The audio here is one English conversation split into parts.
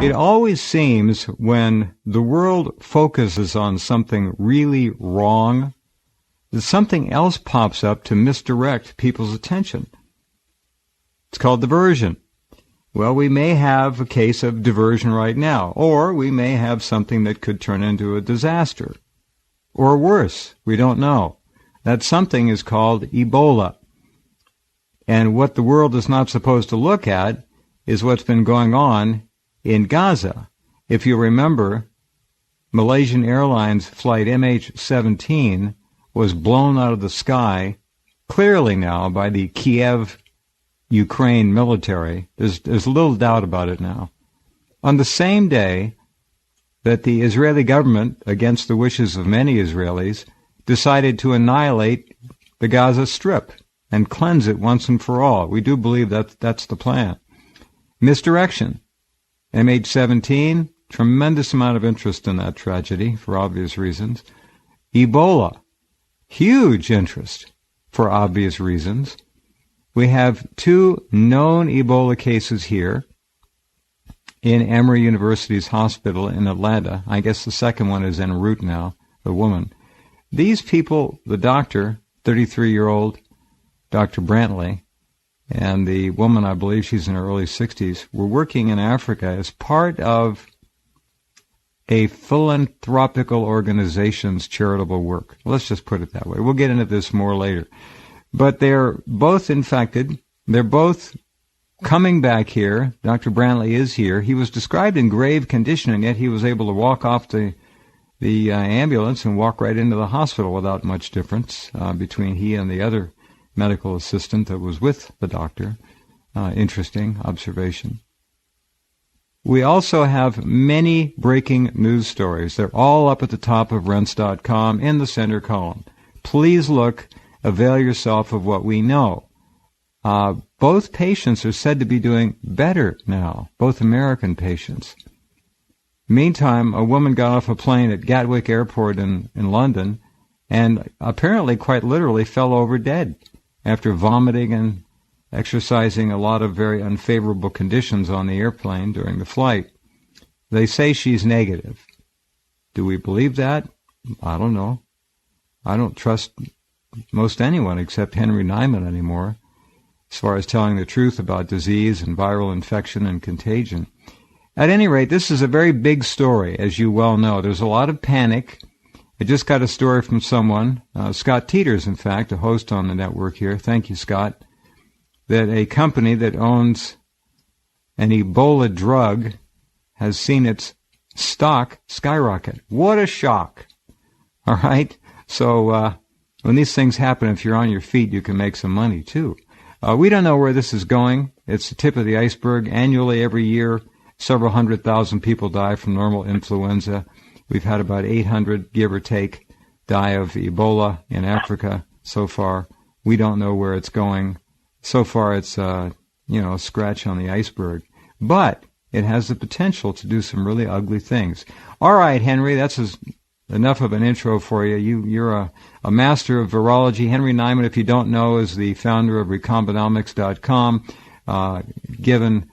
It always seems when the world focuses on something really wrong, that something else pops up to misdirect people's attention. It's called diversion. Well, we may have a case of diversion right now, or we may have something that could turn into a disaster. Or worse, we don't know. That something is called Ebola. And what the world is not supposed to look at is what's been going on in Gaza. If you remember, Malaysian Airlines flight MH17 was blown out of the sky clearly now by the Kiev, Ukraine military. There's little doubt about it now. On the same day that the Israeli government, against the wishes of many Israelis, decided to annihilate the Gaza Strip and cleanse it once and for all. We do believe that that's the plan. Misdirection. MH17, tremendous amount of interest in that tragedy for obvious reasons. Ebola, huge interest for obvious reasons. We have 2 known Ebola cases here in Emory University's hospital in Atlanta. I guess the second one is en route now, the woman. These people, the doctor, 33-year-old Dr. Brantley, and the woman, I believe she's in her early 60s, were working in Africa as part of a philanthropical organization's charitable work. Let's just put it that way. We'll get into this more later. But they're both infected. They're both coming back here. Dr. Brantley is here. He was described in grave condition, and yet he was able to walk off the ambulance and walk right into the hospital without much difference between he and the other medical assistant that was with the doctor. Interesting observation. We also have many breaking news stories. They're all up at the top of rense.com in the center column. Please look. Avail yourself of what we know. Both patients are said to be doing better now, both American patients. Meantime, a woman got off a plane at Gatwick Airport in London and apparently quite literally fell over dead after vomiting and exercising a lot of very unfavorable conditions on the airplane during the flight. They say she's negative. Do we believe that? I don't know. I don't trust most anyone except Henry Nyman anymore as far as telling the truth about disease and viral infection and contagion. At any rate, this is a very big story, as you well know. There's a lot of panic. I just got a story from someone, Scott Teeters, in fact, a host on the network here. Thank you, Scott. That a company that owns an Ebola drug has seen its stock skyrocket. What a shock. All right? So when these things happen, if you're on your feet, you can make some money, too. We don't know where this is going. It's the tip of the iceberg. Annually, every year, several 100,000 people die from normal influenza. We've had about 800, give or take, die of Ebola in Africa so far. We don't know where it's going. So far, it's, a scratch on the iceberg. But it has the potential to do some really ugly things. All right, Henry, that's enough of an intro for you. You're a master of virology. Henry Nyman, if you don't know, is the founder of Recombinomics.com, given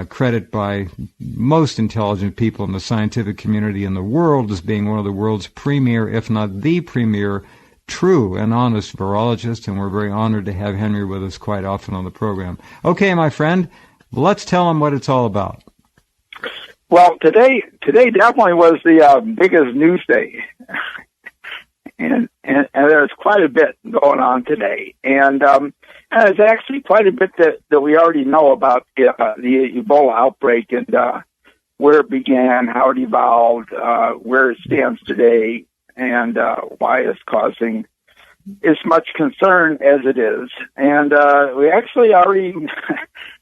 credit by most intelligent people in the scientific community in the world as being one of the world's premier, if not the premier, true and honest virologist, and we're very honored to have Henry with us quite often on the program. Okay, my friend, let's tell him what it's all about. Well, today definitely was the biggest news day, and there's quite a bit going on today, and there's actually quite a bit that we already know about the Ebola outbreak and where it began, how it evolved, where it stands today, and why it's causing as much concern as it is. And we actually already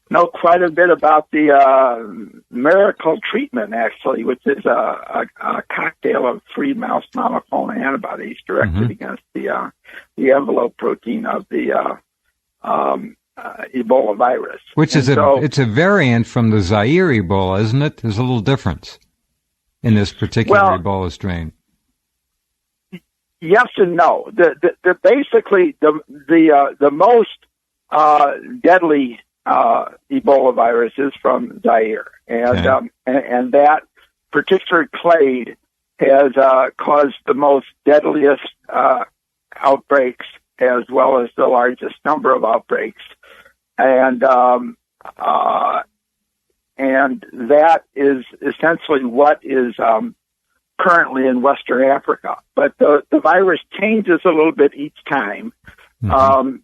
know quite a bit about the miracle treatment, actually, which is a cocktail of free mouse monoclonal antibodies directed against the envelope protein of the Ebola virus. Which is it's a variant from the Zaire Ebola, isn't it? There's a little difference in this particular Ebola strain. Yes and no. The basically the most deadly Ebola virus is from Zaire, and that particular clade has caused the most deadliest outbreaks, as well as the largest number of outbreaks, and that is essentially what is currently in Western Africa. But the virus changes a little bit each time. Mm-hmm.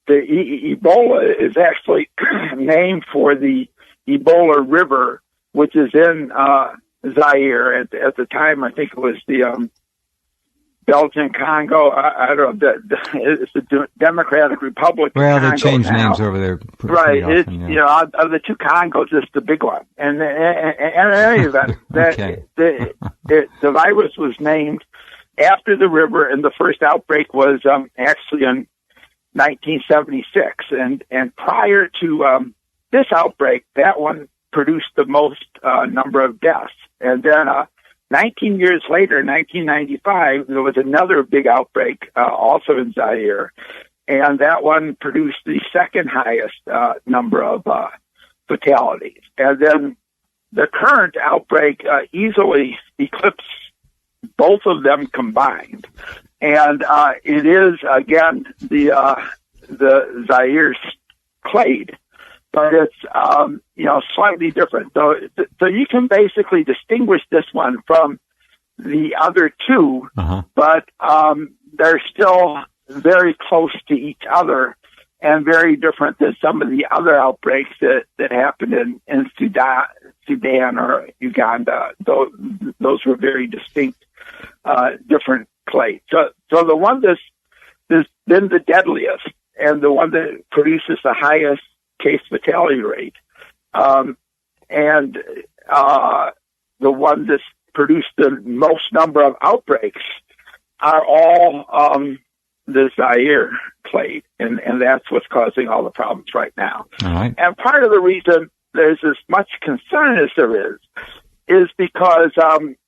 The Ebola is actually named for the Ebola River, which is in Zaire. At the time, I think it was the Belgian Congo. I don't know. It's the Democratic Republic. Well, of Congo they change now. Names over there. Right. Often, You know, of the two Congos, it's the big one. And in any event, okay. the virus was named after the river, and the first outbreak was actually in 1976. And prior to this outbreak, that one produced the most number of deaths. And then 19 years later, in 1995, there was another big outbreak, also in Zaire, and that one produced the second highest number of fatalities. And then the current outbreak easily eclipsed both of them combined. And it is, again, the Zaire clade, but it's slightly different. So you can basically distinguish this one from the other two, but they're still very close to each other and very different than some of the other outbreaks that happened in Sudan or Uganda. Those were very distinct, different clades. So the one that's been the deadliest and the one that produces the highest case fatality rate, and the one that's produced the most number of outbreaks are all the Zaire clade, and that's what's causing all the problems right now. All right. And part of the reason there's as much concern as there is because,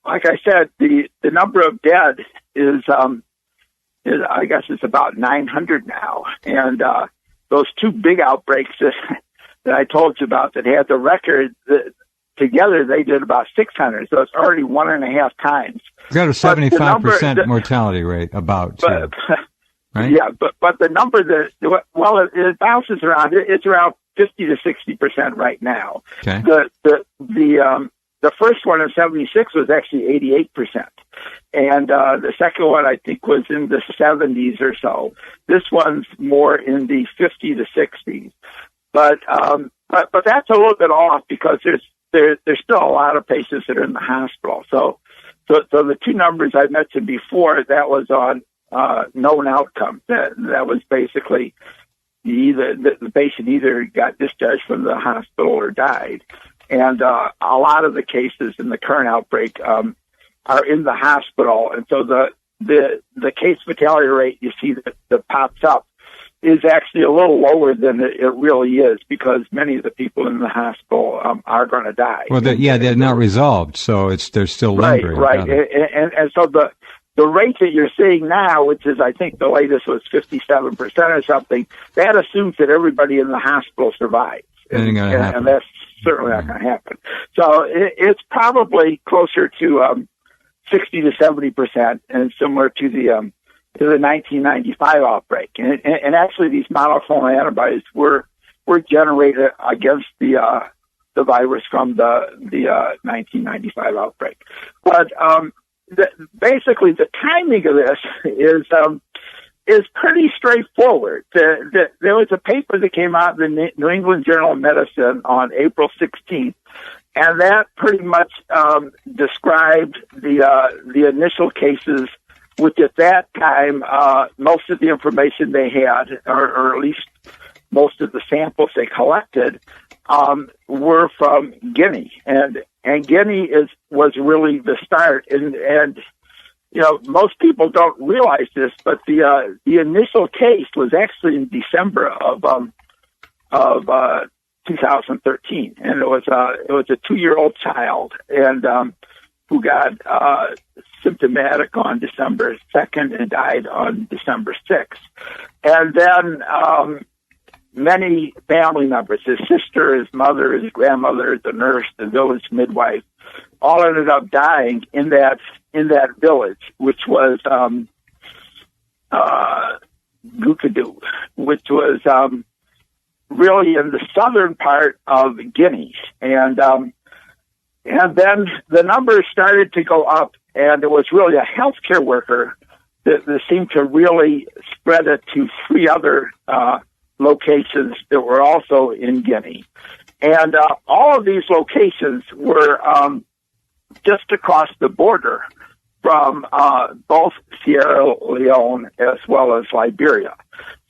like I said, the number of dead is I guess it's about 900 now, and those two big outbreaks that I told you about that had the record, together they did about 600, so it's already 1.5 times. You got a 75% mortality rate, about, too. Right? Yeah, but the number it bounces around. It's around 50 to 60% right now. Okay. The first one in 76 was actually 88%. And the second one, I think, was in the 70s or so. This one's more in the 50 to 60s. But that's a little bit off because there's still a lot of patients that are in the hospital. So the two numbers I mentioned before, that was on known outcomes. That was basically the patient either got discharged from the hospital or died. And a lot of the cases in the current outbreak are in the hospital, and so the case fatality rate you see that pops up is actually a little lower than it really is, because many of the people in the hospital are going to die. Well, they're not resolved, so they're still lingering. Right. And so the rate that you're seeing now, which is, I think the latest was 57% or something, that assumes that everybody in the hospital survives. And that's certainly not going to happen. So it's probably closer to 60 to 70%, and similar to the 1995 outbreak. And actually, these monoclonal antibodies were generated against the virus from the 1995 outbreak. But basically, the timing of this is pretty straightforward. There was a paper that came out in the New England Journal of Medicine on April 16th, and that pretty much described the initial cases, which at that time, most of the information they had, or at least most of the samples they collected, were from Guinea. And Guinea was really the start. And most people don't realize this, but the initial case was actually in December of 2013, and it was a 2-year-old child, and who got symptomatic on December 2nd and died on December 6th. And then many family members, his sister, his mother, his grandmother, the nurse, the village midwife, all ended up dying in that village, which was Gukadu, which was really in the southern part of Guinea, and then the numbers started to go up, and it was really a healthcare worker that seemed to really spread it to 3 other locations that were also in Guinea. And all of these locations were just across the border from both Sierra Leone as well as Liberia.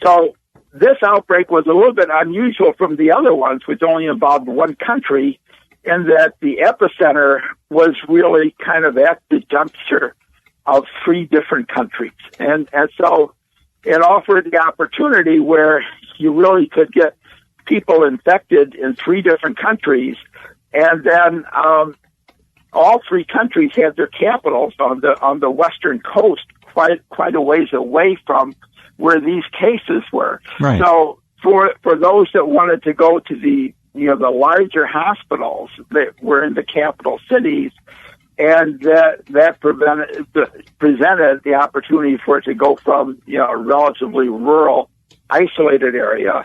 So this outbreak was a little bit unusual from the other ones, which only involved one country, in that the epicenter was really kind of at the juncture of 3 different countries. And so it offered the opportunity where you really could get people infected in 3 different countries, and then all 3 countries had their capitals on the western coast, quite a ways away from where these cases were. Right. So for those that wanted to go to the larger hospitals that were in the capital cities, and that presented the opportunity for it to go from a relatively rural, isolated area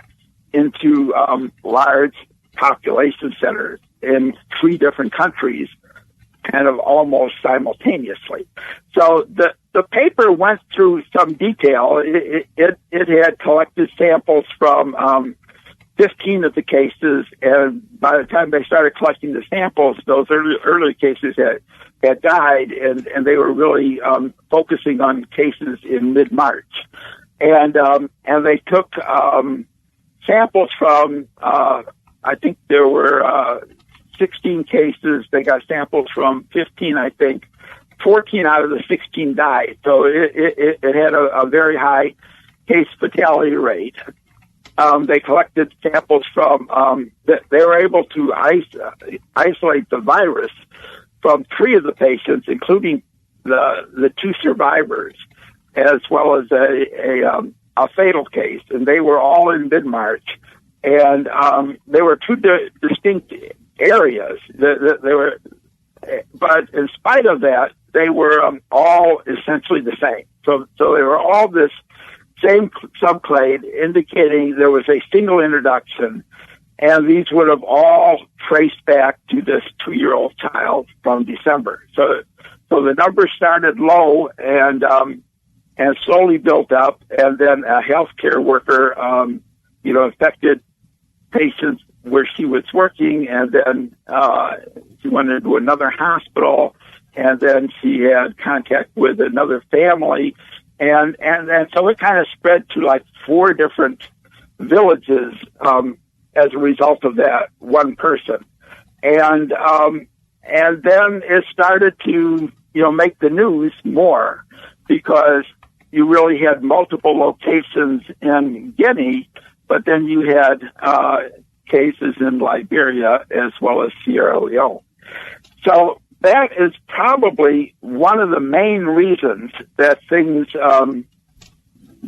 into large population centers in 3 different countries, kind of almost simultaneously. So the paper went through some detail. It had collected samples from 15 of the cases, and by the time they started collecting the samples, those early cases had died, and they were really focusing on cases in mid-March. And they took samples from, I think there were 16 cases. They got samples from 15, I think. 14 out of the 16 died. So it had a very high case fatality rate. They collected samples from, they were able to isolate the virus from 3 of the patients, including the 2 survivors, as well as a fatal case. And they were all in mid-March. And they were 2 distinct areas. They were, but in spite of that, they were all essentially the same. So they were all this same subclade, indicating there was a single introduction, and these would have all traced back to this 2-year-old child from December. So the numbers started low and slowly built up, and then a healthcare worker, infected patients where she was working, and then she went into another hospital, and then she had contact with another family. And so it kind of spread to like 4 different villages as a result of that one person. And then it started to, make the news more, because you really had multiple locations in Guinea, but then you had cases in Liberia as well as Sierra Leone. So that is probably one of the main reasons that things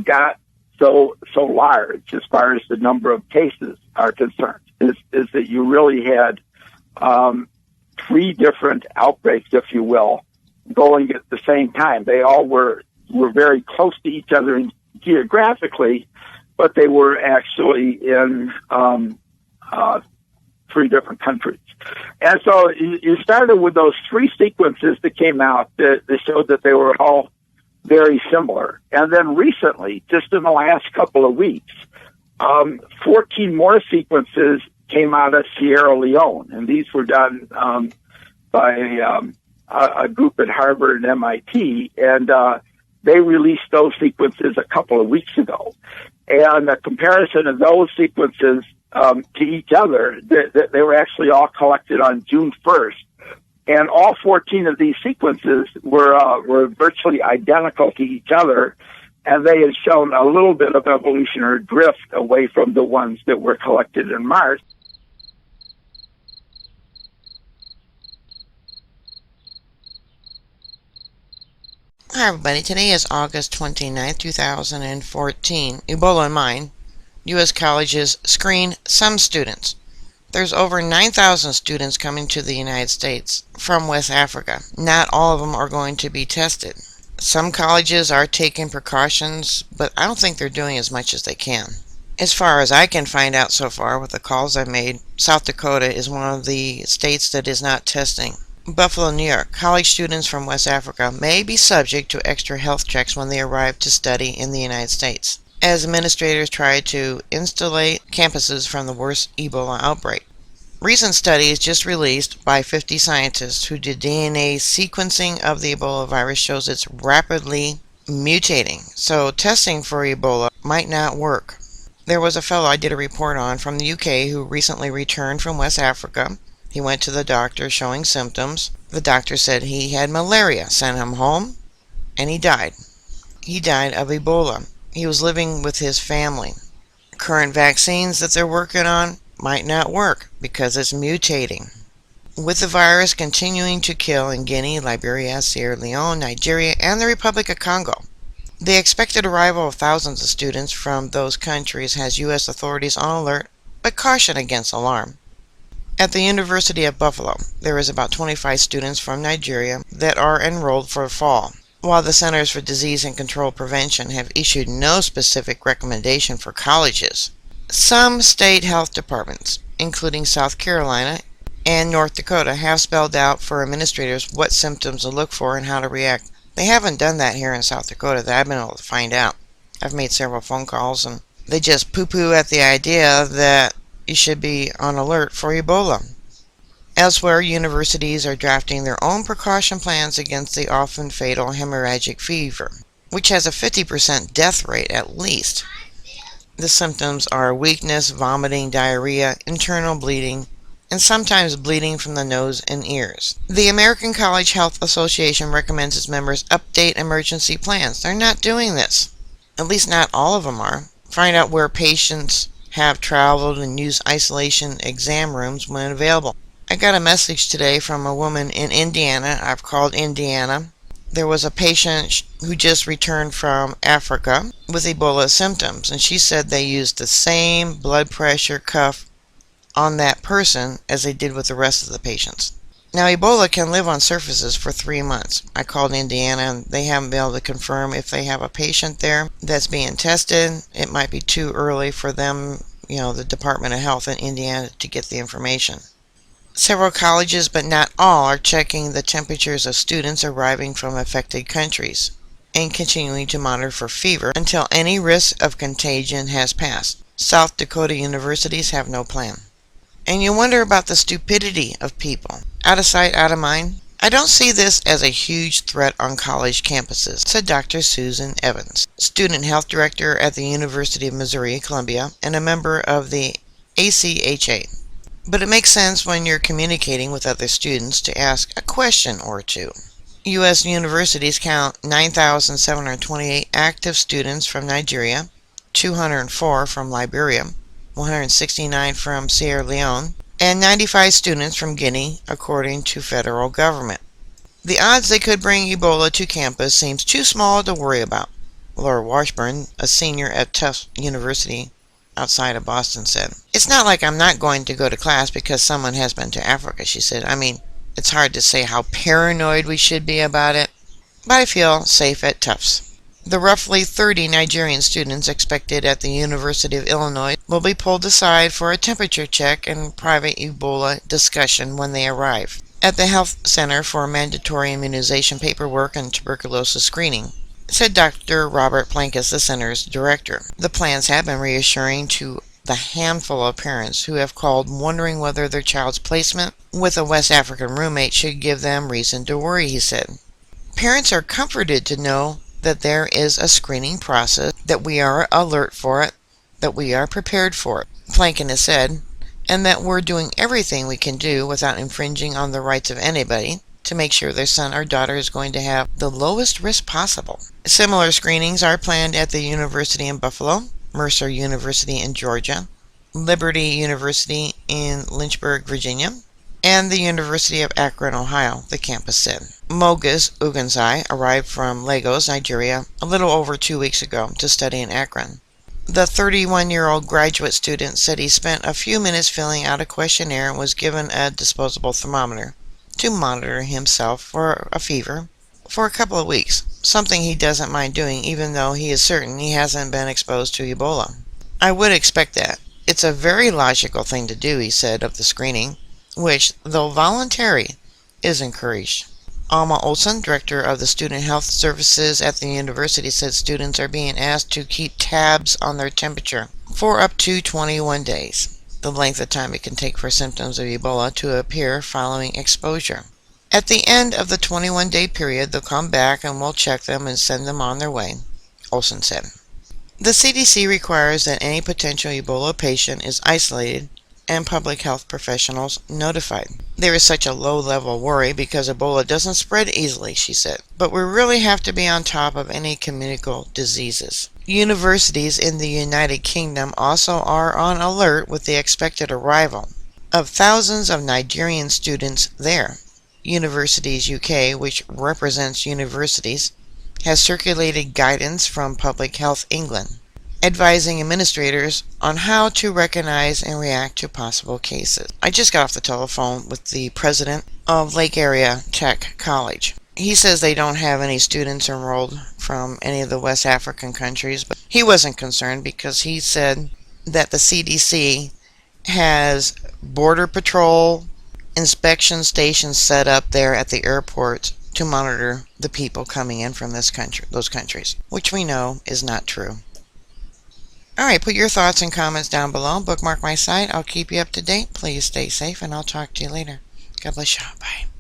got so large as far as the number of cases are concerned, is that you really had 3 different outbreaks, if you will, going at the same time. They all were very close to each other geographically, but they were actually in 3 different countries. And so you started with those 3 sequences that came out that showed that they were all very similar. And then recently, just in the last couple of weeks, 14 more sequences came out of Sierra Leone, and these were done by a group at Harvard and MIT, and they released those sequences a couple of weeks ago. And a comparison of those sequences to each other, they were actually all collected on June 1st. And all 14 of these sequences were virtually identical to each other, and they had shown a little bit of evolutionary drift away from the ones that were collected in March. Hi everybody, today is August 29th, 2014. Ebola in mind. U.S. colleges screen some students. There's over 9,000 students coming to the United States from West Africa. Not all of them are going to be tested. Some colleges are taking precautions, but I don't think they're doing as much as they can. As far as I can find out so far with the calls I've made, South Dakota is one of the states that is not testing. Buffalo, New York. College students from West Africa may be subject to extra health checks when they arrive to study in the United States, as administrators try to insulate campuses from the worst Ebola outbreak. Recent studies just released by 50 scientists who did DNA sequencing of the Ebola virus shows it's rapidly mutating, so testing for Ebola might not work. There was a fellow I did a report on from the UK who recently returned from West Africa. He went to the doctor showing symptoms. The doctor said he had malaria, sent him home, and he died. He died of Ebola. He was living with his family. Current vaccines that they're working on might not work because it's mutating. With the virus continuing to kill in Guinea, Liberia, Sierra Leone, Nigeria, and the Republic of Congo, the expected arrival of thousands of students from those countries has U.S. authorities on alert, but caution against alarm. At the University of Buffalo, there is about 25 students from Nigeria that are enrolled for fall. While the Centers for Disease and Control Prevention have issued no specific recommendation for colleges, some state health departments, including South Carolina and North Dakota, have spelled out for administrators what symptoms to look for and how to react. They haven't done that here in South Dakota that I've been able to find out. I've made several phone calls and they just poo-poo at the idea that you should be on alert for Ebola. Elsewhere, universities are drafting their own precaution plans against the often fatal hemorrhagic fever, which has a 50% death rate at least. The symptoms are weakness, vomiting, diarrhea, internal bleeding, and sometimes bleeding from the nose and ears. The American College Health Association recommends its members update emergency plans. They're not doing this. At least not all of them are. Find out where patients have traveled and use isolation exam rooms when available. I got a message today from a woman in Indiana. I've called Indiana. There was a patient who just returned from Africa with Ebola symptoms, and she said they used the same blood pressure cuff on that person as they did with the rest of the patients. Now, Ebola can live on surfaces for 3 months. I called Indiana, and they haven't been able to confirm if they have a patient there that's being tested. It might be too early for them, the Department of Health in Indiana, to get the information. Several colleges, but not all, are checking the temperatures of students arriving from affected countries and continuing to monitor for fever until any risk of contagion has passed. South Dakota universities have no plan. And you wonder about the stupidity of people. Out of sight, out of mind. I don't see this as a huge threat on college campuses, said Dr. Susan Evans, student health director at the University of Missouri, Columbia, and a member of the ACHA. But it makes sense when you're communicating with other students to ask a question or two. U.S. universities count 9,728 active students from Nigeria, 204 from Liberia, 169 from Sierra Leone, and 95 students from Guinea, according to federal government. The odds they could bring Ebola to campus seems too small to worry about, Laura Washburn, a senior at Tufts University outside of Boston, said. It's not like I'm not going to go to class because someone has been to Africa, she said. I mean, it's hard to say how paranoid we should be about it, but I feel safe at Tufts. The roughly 30 Nigerian students expected at the University of Illinois will be pulled aside for a temperature check and private Ebola discussion when they arrive at the Health Center for Mandatory Immunization Paperwork and Tuberculosis Screening, said Dr. Robert Plankus, the center's director. The plans have been reassuring to the handful of parents who have called wondering whether their child's placement with a West African roommate should give them reason to worry, he said. Parents are comforted to know that there is a screening process, that we are alert for it, that we are prepared for it, Plankin has said, and that we're doing everything we can do without infringing on the rights of anybody to make sure their son or daughter is going to have the lowest risk possible. Similar screenings are planned at the University in Buffalo, Mercer University in Georgia, Liberty University in Lynchburg, Virginia, and the University of Akron, Ohio, the campus said. Mogus Uganzai arrived from Lagos, Nigeria, a little over 2 weeks ago to study in Akron. The 31-year-old graduate student said he spent a few minutes filling out a questionnaire and was given a disposable thermometer to monitor himself for a fever for a couple of weeks, something he doesn't mind doing even though he is certain he hasn't been exposed to Ebola. I would expect that. It's a very logical thing to do, he said of the screening, which, though voluntary, is encouraged. Alma Olsen, director of the Student Health Services at the university, said students are being asked to keep tabs on their temperature for up to 21 days, the length of time it can take for symptoms of Ebola to appear following exposure. At the end of the 21-day period, they'll come back and we'll check them and send them on their way, Olsen said. The CDC requires that any potential Ebola patient is isolated and public health professionals notified. There is such a low-level worry because Ebola doesn't spread easily, she said, but we really have to be on top of any communicable diseases. Universities in the United Kingdom also are on alert with the expected arrival of thousands of Nigerian students there. Universities UK, which represents universities, has circulated guidance from Public Health England, advising administrators on how to recognize and react to possible cases. I just got off the telephone with the president of Lake Area Tech College. He says they don't have any students enrolled from any of the West African countries, but he wasn't concerned because he said that the CDC has border patrol inspection stations set up there at the airports to monitor the people coming in from those countries, which we know is not true. Alright, put your thoughts and comments down below. Bookmark my site. I'll keep you up to date. Please stay safe, and I'll talk to you later. God bless you. Bye.